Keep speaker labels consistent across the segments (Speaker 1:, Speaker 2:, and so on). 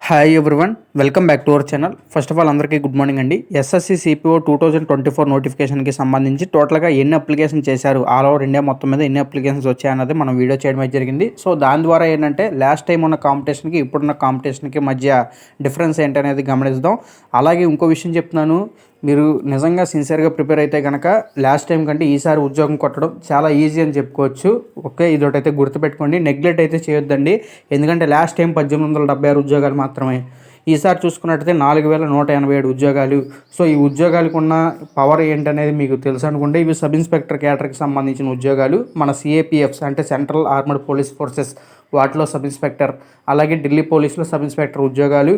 Speaker 1: Hi everyone, welcome back to our channel. First of all అందరికీ good morning అండి. SSC CPO 2024 నోటిఫికేషన్కి సంబంధించి టోటల్గా ఎన్ని అప్లికేషన్ చేశారు, ఆల్ ఓవర్ ఇండియా మొత్తం మీద ఎన్ని అప్లికేషన్స్ వచ్చాయన్నది మనం వీడియో చేయడం అయితే జరిగింది. సో దాని ద్వారా ఏంటంటే లాస్ట్ టైం ఉన్న కాంపిటీషన్కి ఇప్పుడున్న కాంపిటీషన్కి మధ్య డిఫరెన్స్ ఏంటనేది గమనిద్దాం. అలాగే ఇంకో విషయం చెప్తున్నాను, మీరు నిజంగా సిన్సియర్గా ప్రిపేర్ అయితే కనుక లాస్ట్ టైం కంటే ఈసారి ఉద్యోగం కొట్టడం చాలా ఈజీ అని చెప్పుకోవచ్చు. ఓకే, ఇదొకటైతే గుర్తుపెట్టుకోండి, నెగ్లెక్ట్ అయితే చేయొద్దండి. ఎందుకంటే లాస్ట్ టైం 1876 ఉద్యోగాలు మాత్రమే, ఈసారి చూసుకున్నట్టయితే 4187 ఉద్యోగాలు. సో ఈ ఉద్యోగాలకు ఉన్న పవర్ ఏంటనేది మీకు తెలుసు అనుకుంటే, ఇవి సబ్ ఇన్స్పెక్టర్ క్యాడర్కి సంబంధించిన ఉద్యోగాలు. మన సిఏపిఎఫ్స్ అంటే సెంట్రల్ ఆర్మడ్ పోలీస్ ఫోర్సెస్, వాటిలో సబ్ ఇన్స్పెక్టర్, అలాగే ఢిల్లీ పోలీసులో సబ్ ఇన్స్పెక్టర్ ఉద్యోగాలు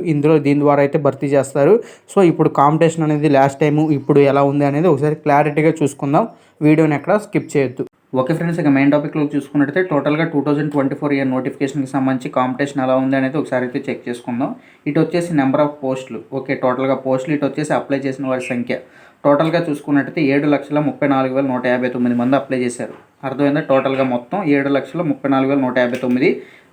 Speaker 1: దీని ద్వారా అయితే భర్తీ చేస్తారు. సో ఇప్పుడు కాంపిటీషన్ అనేది లాస్ట్ టైము ఇప్పుడు ఎలా ఉంది అనేది ఒకసారి క్లారిటీగా చూసుకుందాం. వీడియోని ఎక్కడ స్కిప్ చేయొద్దు. ఓకే ఫ్రెండ్స్, ఇక మెయిన్ టాపిక్లో చూసుకున్నట్టయితే టోటల్గా 2024 ఇయర్ నోటిఫికేషన్కి సంబంధించి కాంపిటీషన్ ఎలా ఉంది అనేది ఒకసారి అయితే చెక్ చేసుకుందాం. ఇటు వచ్చేసి నెంబర్ ఆఫ్ పోస్టులు, ఓకే టోటల్గా పోస్టులు, ఇటు వచ్చేసి అప్లై చేసిన వారి సంఖ్య. టోటల్గా చూసుకున్నట్టయితే 7,34,159 మంది అప్లై చేశారు. అర్థమైందా? టోటల్గా మొత్తం 7,34,159.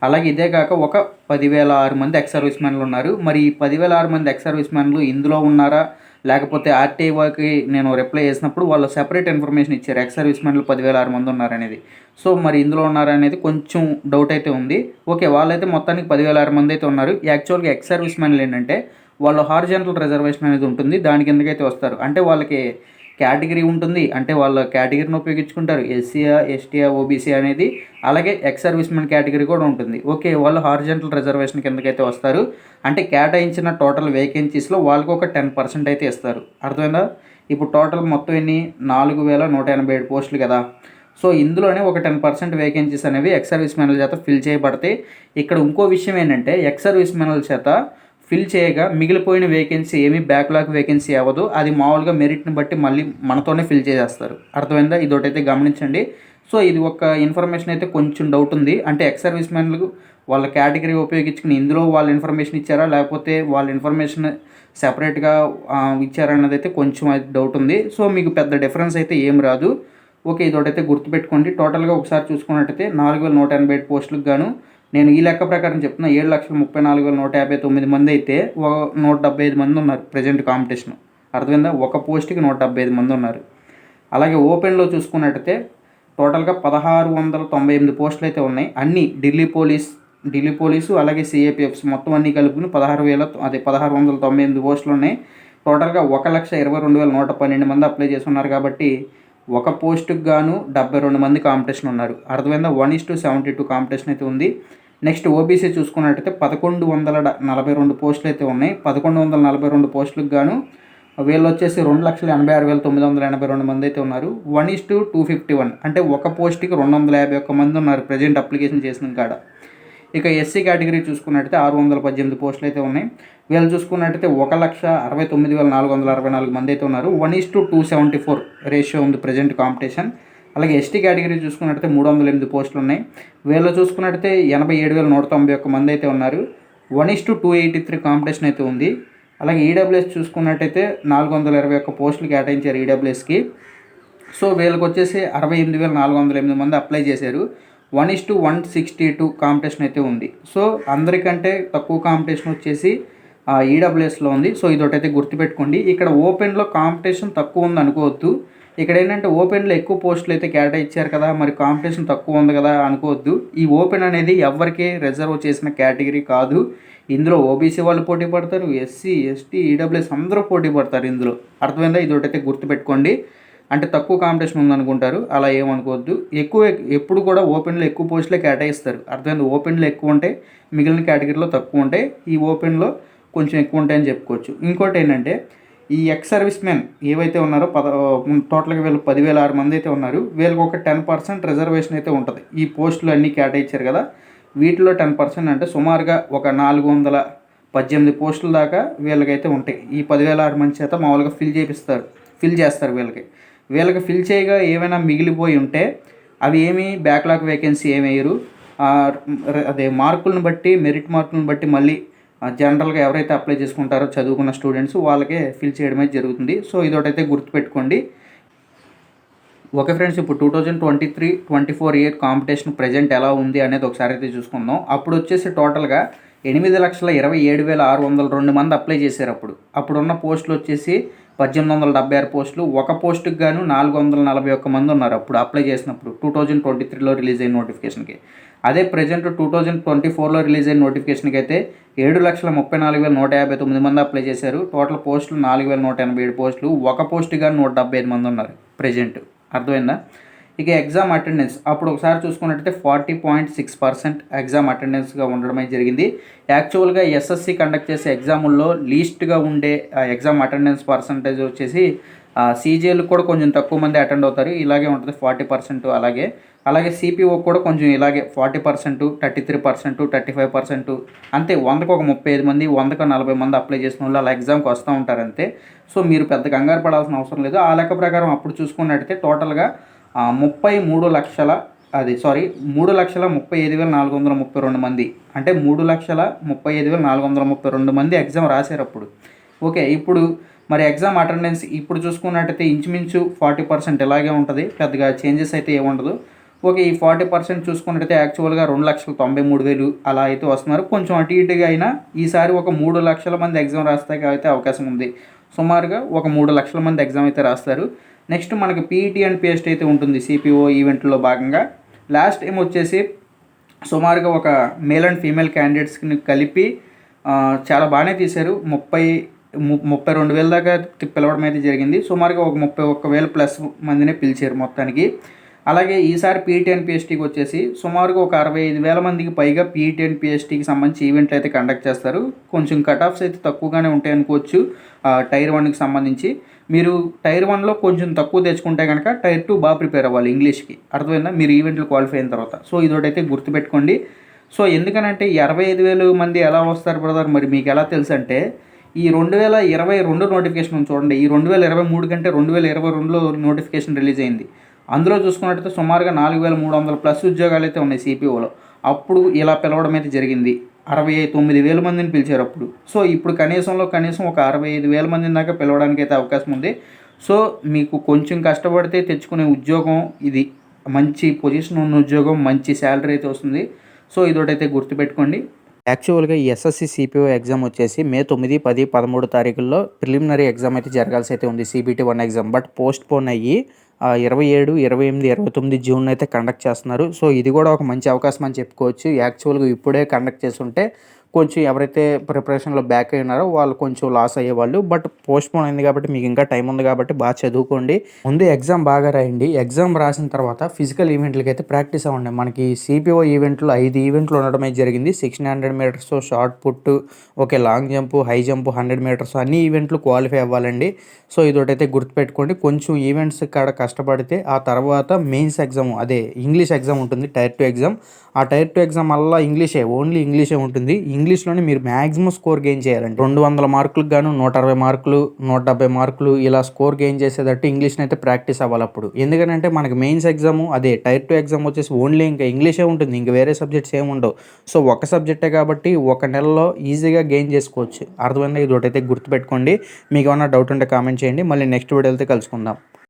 Speaker 1: అలాగే ఇదే కాక ఒక 10,006 మంది ఎక్స్ సర్వీస్ మెన్లు ఉన్నారు. మరి ఈ 10,006 మంది ఎక్స్ సర్వీస్ మెన్లు ఇందులో ఉన్నారా, లేకపోతే ఆర్టీఓకి నేను రిప్లై చేసినప్పుడు వాళ్ళు సెపరేట్ ఇన్ఫర్మేషన్ ఇచ్చారు, ఎక్స్ సర్వీస్ మెన్లు 10,006 మంది ఉన్నారనేది. సో మరి ఇందులో ఉన్నారనేది కొంచెం డౌట్ అయితే ఉంది. ఓకే, వాళ్ళైతే మొత్తానికి 10,006 మంది అయితే ఉన్నారు. యాక్చువల్గా ఎక్స్ సర్వీస్ మెన్లు ఏంటంటే వాళ్ళు హారిజాంటల్ రిజర్వేషన్ అనేది ఉంటుంది, దాని కిందకైతే వస్తారు. అంటే వాళ్ళకి కేటగిరీ ఉంటుంది, అంటే వాళ్ళ కేటగిరీని ఉపయోగించుకుంటారు, ఎస్సీఆ ఎస్టీఆ ఓబీసీ అనేది. అలాగే ఎక్స్ సర్వీస్ మెన్ కేటగిరీ కూడా ఉంటుంది. ఓకే, వాళ్ళు హారిజాంటల్ రిజర్వేషన్ కిందకైతే వస్తారు. అంటే కేటాయించిన టోటల్ వేకెన్సీస్లో వాళ్ళకు ఒక 10% అయితే ఇస్తారు. అర్థమైందా? ఇప్పుడు టోటల్ మొత్తం ఎన్ని, 4,187 పోస్టులు కదా. సో ఇందులోనే ఒక 10% వేకెన్సీస్ అనేవి ఎక్స్ సర్వీస్ మెన్ల చేత ఫిల్ చేయబడతాయి. ఇక్కడ ఇంకో విషయం ఏంటంటే, ఎక్స్ సర్వీస్ మెన్ల చేత ఫిల్ చేయగా మిగిలిపోయిన వేకెన్సీ ఏమీ బ్యాక్లాగ్ వేకెన్సీ అవ్వదు, అది మామూలుగా మెరిట్ని బట్టి మళ్ళీ మనతోనే ఫిల్ చేసేస్తారు. అర్థమైందా? ఇదొకటైతే గమనించండి. సో ఇది ఒక ఇన్ఫర్మేషన్ అయితే కొంచెం డౌట్ ఉంది. అంటే ఎక్స్ సర్వీస్ మెన్లకు వాళ్ళ కేటగిరీ ఉపయోగించుకుని ఇందులో వాళ్ళ ఇన్ఫర్మేషన్ ఇచ్చారా, లేకపోతే వాళ్ళ ఇన్ఫర్మేషన్ సెపరేట్గా ఇచ్చారన్నది అయితే కొంచెం డౌట్ ఉంది. సో మీకు పెద్ద డిఫరెన్స్ అయితే ఏం రాదు. ఓకే, ఇదొకటైతే గుర్తుపెట్టుకోండి. టోటల్గా ఒకసారి చూసుకున్నట్టయితే 4,187 పోస్టులకు గాను నేను ఈ లెక్క ప్రకారం చెప్తున్నా, 7,34,159 మంది అయితే 175 మంది ఉన్నారు ప్రజెంట్ కాంపిటీషన్. అర్థమైందా? ఒక పోస్ట్కి 175 మంది ఉన్నారు. అలాగే ఓపెన్లో చూసుకున్నట్టయితే టోటల్గా 1,698 పోస్టులు అయితే ఉన్నాయి. అన్నీ ఢిల్లీ పోలీసు అలాగే సిఏపిఎఫ్స్ మొత్తం అన్నీ కలుపుకుని 1,698 పోస్టులు ఉన్నాయి. టోటల్గా 1,22,112 మంది అప్లై చేసి ఉన్నారు. కాబట్టి ఒక పోస్టుకు గాను 72 మంది కాంపిటీషన్ ఉన్నారు. అర్థమైందా? 1:72 కాంపిటీషన్ అయితే ఉంది. నెక్స్ట్ ఓబీసీ చూసుకున్నట్టయితే 1,142 పోస్టులు అయితే ఉన్నాయి. 1,142 పోస్టులకు గాను వీళ్ళు వచ్చేసి 2,86,982 మంది అయితే ఉన్నారు. 1:251 అంటే ఒక పోస్ట్కి 251 మంది ఉన్నారు ప్రజెంట్ అప్లికేషన్ చేసిన కాడ. ఇక ఎస్సీ కేటగిరీ చూసుకున్నట్టయితే 618 పోస్టులు అయితే ఉన్నాయి. వీళ్ళు చూసుకున్నట్టయితే 1,69,464 మంది అయితే ఉన్నారు. 1:274 రేషియో ఉంది ప్రజెంట్ కాంపిటీషన్. అలాగే ఎస్టీ కేటగిరీ చూసుకున్నట్టయితే 308 పోస్టులు ఉన్నాయి. వీళ్ళు చూసుకున్నట్టయితే 87,191 మంది అయితే ఉన్నారు. 1:283 కాంపిటీషన్ అయితే ఉంది. అలాగే ఈడబ్ల్యూఎస్ చూసుకున్నట్టయితే 421 పోస్టులు కేటాయించారు ఈడబ్ల్యూఎస్కి. సో వీళ్ళకి వచ్చేసి 68,408 మంది అప్లై చేశారు. 1:162 కాంపిటీషన్ అయితే ఉంది. సో అందరికంటే తక్కువ కాంపిటీషన్ వచ్చేసి ఈడబ్ల్యూఎస్లో ఉంది. సో ఇదొకటైతే గుర్తుపెట్టుకోండి. ఇక్కడ ఓపెన్లో కాంపిటీషన్ తక్కువ ఉంది అనుకోవద్దు. ఇక్కడ ఏంటంటే ఓపెన్లో ఎక్కువ పోస్టులు అయితే కేటాయించారు కదా, మరి కాంపిటీషన్ తక్కువ ఉంది కదా అనుకోవద్దు. ఈ ఓపెన్ అనేది ఎవరికి రిజర్వ్ చేసిన కేటగిరీ కాదు. ఇందులో ఓబీసీ వాళ్ళు పోటీ పడతారు, ఎస్సీ ఎస్టీ ఈడబ్ల్యూఎస్ అందరూ పోటీ పడతారు ఇందులో. అర్థమైందా? ఇదొకటైతే గుర్తుపెట్టుకోండి. అంటే తక్కువ కాంపిటీషన్ ఉందనుకుంటారు, అలా ఏమనుకోవద్దు. ఎప్పుడు కూడా ఓపెన్లో ఎక్కువ పోస్టులే కేటాయిస్తారు. అర్థమైంది? ఓపెన్లో ఎక్కువ ఉంటే మిగిలిన కేటగిరీలో తక్కువ ఉంటాయి, ఈ ఓపెన్లో కొంచెం ఎక్కువ ఉంటాయని చెప్పుకోవచ్చు. ఇంకోటి ఏంటంటే ఈ ఎక్స్ సర్వీస్ మెన్ ఏవైతే ఉన్నారో టోటల్గా వీళ్ళు 10,006 మంది అయితే ఉన్నారు. వీళ్ళకి ఒక 10% రిజర్వేషన్ అయితే ఉంటుంది. ఈ పోస్టులు అన్నీ కేటాయించారు కదా, వీటిలో 10% అంటే సుమారుగా ఒక 418 పోస్టుల దాకా వీళ్ళకైతే ఉంటాయి. ఈ 10,006 మంది చేత మామూలుగా ఫిల్ చేస్తారు. వీళ్ళకి ఫిల్ చేయగా ఏమైనా మిగిలిపోయి ఉంటే అవి ఏమీ బ్యాక్లాగ్ వేకెన్సీ ఏమి వేయరు. అదే మార్కులను బట్టి, మెరిట్ మార్కులను బట్టి మళ్ళీ జనరల్గా ఎవరైతే అప్లై చేసుకుంటారో చదువుకున్న స్టూడెంట్స్ వాళ్ళకే ఫిల్ చేయడమే జరుగుతుంది. సో ఇదొకటైతే గుర్తుపెట్టుకోండి. ఓకే ఫ్రెండ్స్, ఇప్పుడు 2023-24 ఇయర్ కాంపిటీషన్ ప్రజెంట్ ఎలా ఉంది అనేది ఒకసారి అయితే చూసుకుందాం. అప్పుడు వచ్చేసి టోటల్గా 8,27,602 మంది అప్లై చేశారు. అప్పుడున్న పోస్టులు వచ్చేసి 1876 పోస్టులు. ఒక పోస్టుకి గాను 441 మంది ఉన్నారు అప్పుడు అప్లై చేసినప్పుడు 2023లో రిలీజ్ అయిన నోటిఫికేషన్కి. అదే ప్రజెంట్ 2024లో రిలీజ్ అయిన నోటిఫికేషన్కి అయితే 7,34,159 మంది అప్లై చేశారు. టోటల్ పోస్టులు 4,187 పోస్టులు. ఒక పోస్టుకి గాను 175 మంది ఉన్నారు ప్రజెంట్. అర్థమైందా? ఇక ఎగ్జామ్ అటెండెన్స్ అప్పుడు ఒకసారి చూసుకున్నట్టయితే 40.6% ఎగ్జామ్ అటెండెన్స్గా ఉండడమే జరిగింది. యాక్చువల్గా ఎస్ఎస్సి కండక్ట్ చేసే ఎగ్జాముల్లో లీస్ట్గా ఉండే ఎగ్జామ్ అటెండెన్స్ పర్సంటేజ్ వచ్చేసి సీజీఎల్ కూడా కొంచెం తక్కువ మంది అటెండ్ అవుతారు. ఇలాగే ఉంటుంది 40%. అలాగే సిపిఓ కూడా కొంచెం ఇలాగే 40%, 33%, 35%. అంతే. 100కు ఒక 35 మంది, 100కు 40 మంది అప్లై చేసిన వాళ్ళు అలా ఎగ్జామ్కి వస్తూ ఉంటారు అంతే. సో మీరు పెద్ద కంగారు పడాల్సిన అవసరం లేదు. ఆ లెక్క ప్రకారం అప్పుడు చూసుకున్నట్టయితే టోటల్గా 3,35,432 మంది, అంటే 3,35,432 మంది ఎగ్జామ్ రాశారు అప్పుడు. ఓకే. ఇప్పుడు మరి ఎగ్జామ్ అటెండెన్స్ ఇప్పుడు చూసుకున్నట్టయితే ఇంచుమించు 40% ఇలాగే ఉంటుంది. పెద్దగా చేంజెస్ అయితే ఏముండదు. ఓకే. ఈ 40% చూసుకున్నట్టయితే యాక్చువల్గా 2,93,000 అలా అయితే వస్తున్నారు. కొంచెం అటు ఇటుగా అయినా ఈసారి ఒక 3 లక్షల మంది ఎగ్జామ్ రాస్తాకి అయితే అవకాశం ఉంది. సుమారుగా ఒక 3 లక్షల మంది ఎగ్జామ్ అయితే రాస్తారు. నెక్స్ట్ మనకి పీఈటీ అండ్ పిఎస్టీ అయితే ఉంటుంది సిపిఓ ఈవెంట్లో భాగంగా. లాస్ట్ టైం వచ్చేసి సుమారుగా ఒక మేల్ అండ్ ఫీమేల్ క్యాండిడేట్స్ని కలిపి చాలా బాగానే తీశారు. 32,000 దాకా పిలవడం అయితే జరిగింది. సుమారుగా ఒక 31,000+ మందినే పిలిచారు మొత్తానికి. అలాగే ఈసారి పీఈటీ అండ్ పిఎస్టీకి వచ్చేసి సుమారుగా ఒక 65,000 మందికి పైగా పీఈటీ అండ్ పిఎస్టీకి సంబంధించి ఈవెంట్లు అయితే కండక్ట్ చేస్తారు. కొంచెం కట్ ఆఫ్స్ అయితే తక్కువగానే ఉంటాయి అనుకోవచ్చు. టైర్ 1కి సంబంధించి మీరు టైర్ 1లో కొంచెం తక్కువ తెచ్చుకుంటే కనుక టైర్ 2 బాగా ప్రిపేర్ అవ్వాలి ఇంగ్లీష్కి. అర్థమైందా? మీరు ఈవెంట్లు క్వాలిఫై అయిన తర్వాత. సో ఇదొకటైతే గుర్తుపెట్టుకోండి. సో ఎందుకనంటే 65,000 మంది ఎలా వస్తారు బ్రదర్, మరి మీకు ఎలా తెలుసు అంటే ఈ 2022 నోటిఫికేషన్ చూడండి. ఈ 2023 కంటే 2022లో నోటిఫికేషన్ రిలీజ్ అయింది. అందులో చూసుకున్నట్టయితే సుమారుగా 4,300+ ఉద్యోగాలు అయితే ఉన్నాయి సిపిఓలో. అప్పుడు ఇలా పిలవడం అయితే జరిగింది. 69,000 మందిని పిలిచారు అప్పుడు. సో ఇప్పుడు కనీసం ఒక 65,000 మందిని దాకా పిలవడానికి అయితే అవకాశం ఉంది. సో మీకు కొంచెం కష్టపడితే తెచ్చుకునే ఉద్యోగం ఇది. మంచి పొజిషన్ ఉన్న ఉద్యోగం, మంచి శాలరీ అయితే వస్తుంది. సో ఇదొకటైతే గుర్తుపెట్టుకోండి. యాక్చువల్గా ఈ ఎస్ఎస్సి సిపిఓ ఎగ్జామ్ వచ్చేసి మే 9, 10, 13 తారీఖుల్లో ప్రిలిమినరీ ఎగ్జామ్ అయితే జరగాల్సి అయితే ఉంది CBT 1 exam. But post phone అయ్యి 27, 28, 29 జూన్ అయితే కండక్ట్ చేస్తున్నారు. సో ఇది కూడా ఒక మంచి అవకాశం అని చెప్పుకోవచ్చు. యాక్చువల్గా ఇప్పుడే కండక్ట్ చేస్తుంటే కొంచెం ఎవరైతే ప్రిపరేషన్లో బ్యాక్ అయి ఉన్నారో వాళ్ళు కొంచెం లాస్ అయ్యేవాళ్ళు. బట్ పోస్ట్ పోన్ అయింది కాబట్టి మీకు ఇంకా టైం ఉంది కాబట్టి బాగా చదువుకోండి. ముందు ఎగ్జామ్ బాగా రాయండి. ఎగ్జామ్ రాసిన తర్వాత ఫిజికల్ ఈవెంట్లకి అయితే ప్రాక్టీస్ అవ్వండి. మనకి సిపిఓ ఈవెంట్లో 5 ఈవెంట్లు ఉండడమే జరిగింది. 1600 metres, short put, okay, long jump, high jump, 100 metres అన్ని ఈవెంట్లు క్వాలిఫై అవ్వాలండి. సో ఇదొకటైతే గుర్తుపెట్టుకోండి. కొంచెం ఈవెంట్స్ కాడ కష్టపడితే ఆ తర్వాత మెయిన్స్ ఎగ్జామ్, అదే ఇంగ్లీష్ ఎగ్జామ్ ఉంటుంది, టైర్ 2 ఎగ్జామ్. ఆ టైర్ 2 ఎగ్జామ్ వల్ల ఓన్లీ ఇంగ్లీషే ఉంటుంది. ఇంగ్లీష్లోనే మీరు మ్యాక్సిమం స్కోర్ గెయిన్ చేయాలండి. 200 మార్కులకు గాను 160 మార్కులు, 170 మార్కులు ఇలా స్కోర్ గెయిన్ చేసేటట్టు ఇంగ్లీష్ని అయితే ప్రాక్టీస్ అవ్వాలి అప్పుడు. ఎందుకంటే మనకి మెయిన్స్ ఎగ్జామ్, అదే టైర్ 2 ఎగ్జామ్ వచ్చేసి ఓన్లీ ఇంకా ఇంగ్లీషే ఉంటుంది. ఇంక వేరే సబ్జెక్ట్స్ ఏమి ఉండవు. సో ఒక సబ్జెక్టే కాబట్టి ఒక నెలలో ఈజీగా గెయిన్ చేసుకోవచ్చు. అర్థమైందా? ఇది ఒకటైతే గుర్తుపెట్టుకోండి. మీకు ఏమైనా డౌట్ ఉంటే కామెంట్ చేయండి. మళ్ళీ నెక్స్ట్ వీడియోతో కలుసుకుందాం.